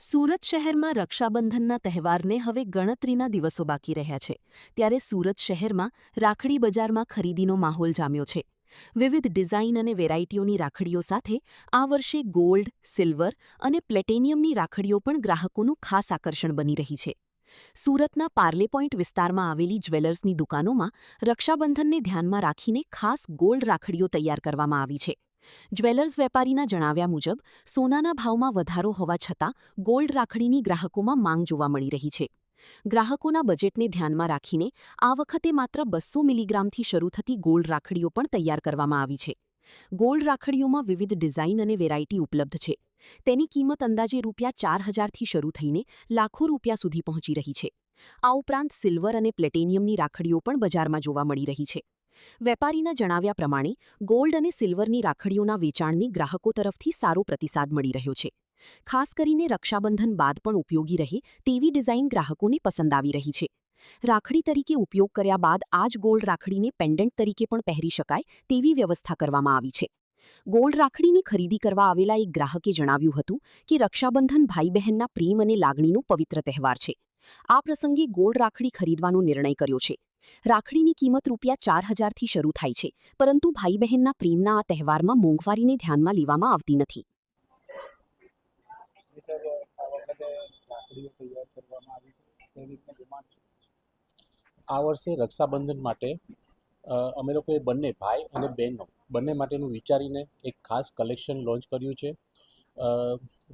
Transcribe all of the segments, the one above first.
સુરત શહેરમાં રક્ષાબંધનના તહેવારને હવે ગણતરીના દિવસો બાકી રહ્યા છે ત્યારે સુરત શહેરમાં રાખડી બજારમાં ખરીદીનો માહોલ જામ્યો છે। વિવિધ ડિઝાઇન અને વેરાયટીઓની રાખડીઓ સાથે આ વર્ષે ગોલ્ડ, સિલ્વર અને પ્લેટિનિયમની રાખડીઓ પણ ગ્રાહકોનું ખાસ આકર્ષણ બની રહી છે। સુરતના પાર્લે પોઈન્ટ વિસ્તારમાં આવેલી જ્વેલર્સની દુકાનોમાં રક્ષાબંધનને ધ્યાનમાં રાખીને ખાસ ગોલ્ડ રાખડીઓ તૈયાર કરવામાં આવી છે। જ્વેલર્સ વેપારીના જણાવ્યા મુજબ સોનાના ભાવમાં વધારો હોવા છતાં ગોલ્ડ રાખડીની ગ્રાહકોમાં માંગ જોવા મળી રહી છે। ગ્રાહકોના બજેટને ધ્યાનમાં રાખીને આ વખતે માત્ર 200 મિલીગ્રામથી શરૂ થતી ગોલ્ડ રાખડીઓ પણ તૈયાર કરવામાં આવી છે। ગોલ્ડ રાખડીઓમાં વિવિધ ડિઝાઇન અને વેરાયટી ઉપલબ્ધ છે। તેની કિંમત અંદાજે ₹4000થી શરૂ થઈને લાખો રૂપિયા સુધી પહોંચી રહી છે। આ ઉપરાંત સિલ્વર અને પ્લેટિનિયમની રાખડીઓ પણ બજારમાં જોવા મળી રહી છે। વેપારીના જણાવ્યા પ્રમાણે ગોલ્ડ અને સિલ્વરની રાખડીઓના વેચાણની ગ્રાહકો તરફથી સારો પ્રતિસાદ મળી રહ્યો છે। ખાસ કરીને રક્ષાબંધન બાદ પણ ઉપયોગી રહે તેવી ડિઝાઇન ગ્રાહકોને પસંદ આવી રહી છે। રાખડી તરીકે ઉપયોગ કર્યા બાદ આ જ ગોલ્ડ રાખડીને પેન્ડન્ટ તરીકે પણ પહેરી શકાય તેવી વ્યવસ્થા કરવામાં આવી છે। ગોલ્ડ રાખડીની ખરીદી કરવા આવેલા એક ગ્રાહકે જણાવ્યું હતું કે રક્ષાબંધન ભાઈ બહેનના પ્રેમ અને લાગણીનો પવિત્ર તહેવાર છે। આ પ્રસંગે ગોલ્ડ રાખડી ખરીદવાનો નિર્ણય કર્યો છે। રાખડીની કિંમત ₹4000થી શરૂ થાય છે, પરંતુ ભાઈ બહેનના પ્રેમના આ તહેવારમાં મોંઘવારીને ધ્યાનમાં લેવામાં આવતી નથી। આ વર્ષે રક્ષાબંધન માટે અમે લોકોએ બંને ભાઈ અને બહેનો બંને માટેનું વિચારીને એક ખાસ કલેક્શન લોન્ચ કર્યું છે।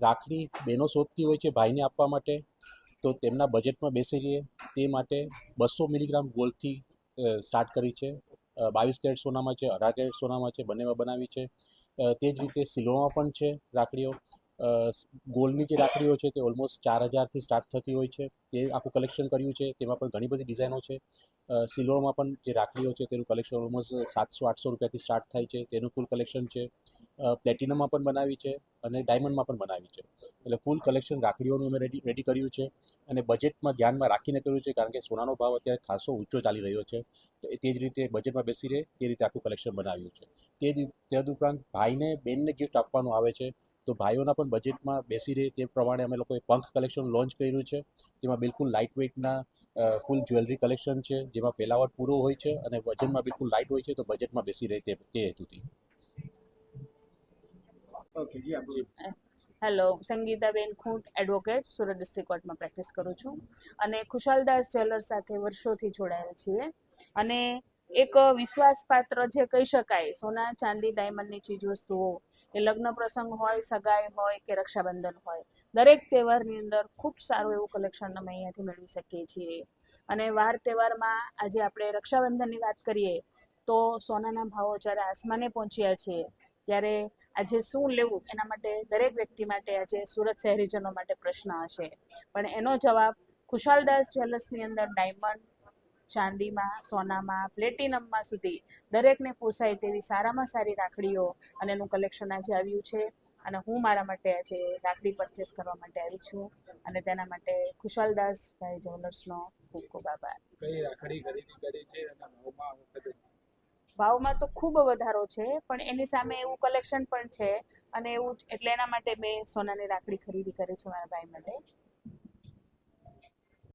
રાખડી બહેનો શોધતી હોય છે ભાઈને આપવા માટે, તો તેમના બજેટમાં બેસી રહે તે માટે 200 મિલીગ્રામ ગોલ્ડથી સ્ટાર્ટ કરી છે। 22 કેરેટ સોનામાં છે, 18 કેરેટ સોનામાં છે, બંનેમાં બનાવી છે। તે જ રીતે સિલ્વરમાં પણ છે રાખડીઓ। ગોલ્ડની જે રાખડીઓ છે તે ઓલમોસ્ટ 4000થી સ્ટાર્ટ થતી હોય છે, તે આખું કલેક્શન કર્યું છે। તેમાં પણ ઘણી બધી ડિઝાઇનો છે। સિલ્વરમાં પણ જે રાખડીઓ છે તેનું કલેક્શન ઓલમોસ્ટ 700-800 રૂપિયાથી સ્ટાર્ટ થાય છે, તેનું ફૂલ કલેક્શન છે। પ્લેટિનમમાં પણ બનાવી છે અને ડાયમંડમાં પણ બનાવી છે, એટલે ફૂલ કલેક્શન રાખડીઓનું અમે રેડી કર્યું છે અને બજેટમાં ધ્યાનમાં રાખીને કર્યું છે, કારણ કે સોનાનો ભાવ અત્યારે ખાસો ઊંચો ચાલી રહ્યો છે। તે જ રીતે બજેટમાં બેસી રહે તે રીતે આખું કલેક્શન બનાવ્યું છે। તે ઉપરાંત ભાઈને બેનને ગિફ્ટ આપવાનું આવે છે, તો ભાઈઓના પણ બજેટમાં બેસી રહે તે પ્રમાણે અમે લોકોએ પંખ કલેક્શન લોન્ચ કર્યું છે। તેમાં બિલકુલ લાઇટ વેઇટના ફૂલ જ્વેલરી કલેક્શન છે, જેમાં ફેલાવટ પૂરો હોય છે અને વજનમાં બિલકુલ લાઇટ હોય છે, તો બજેટમાં બેસી રહે તે હેતુથી। Hello, Sangitaben Khunt, advocate, Surat district કોર્ટમાં પ્રેક્ટિસ કરું છું અને ખુશાલદાસ જ્વેલર્સ સાથે વર્ષોથી જોડાયેલ છીએ અને એક વિશ્વાસપાત્ર જે કહી શકાય સોના, ચાંદી, ડાયમંડની ચીજવસ્તુઓ એ લગ્ન પ્રસંગ હોય, સગાઈ હોય કે રક્ષાબંધન હોય, દરેક તહેવારની અંદર ખૂબ સારું એવું કલેક્શન અમે અહીંયાથી મેળવી શકીએ છીએ। અને વાર તહેવારમાં આજે આપણે રક્ષાબંધનની વાત કરીએ તો સોનાના ભાવો જ્યારે આસમાને પહોંચ્યા છે ત્યારે આજે શું લેવું એના માટે દરેક વ્યક્તિ માટે આજે સુરત શહેરીજનો માટે પ્રશ્ન હશે, પણ એનો જવાબ ખુશાલદાસ જ્વેલર્સની અંદર ડાયમંડ, ચાંદીમાં, સોનામાં, પ્લેટિનમમાં સુધી દરેકને પોસાય તેવી સારામાં સારી રાખડીઓ અને એનું કલેક્શન આજે આવ્યું છે અને હું મારા માટે આજે રાખડી પરચેસ કરવા માટે આવી છું અને તેના માટે ખુશાલદાસ ભાઈ જ્વેલર્સનો ખૂબ ખૂબ આભાર। કઈ રાખડી ખરીદી કરી છે અને ભાવમાં તો ખૂબ વધારો છે, પણ એની સામે એવું કલેક્શન પણ છે અને એવું એટલે એના માટે મેં સોનાની રાખડી ખરીદી કરી છે મારા ભાઈ માટે।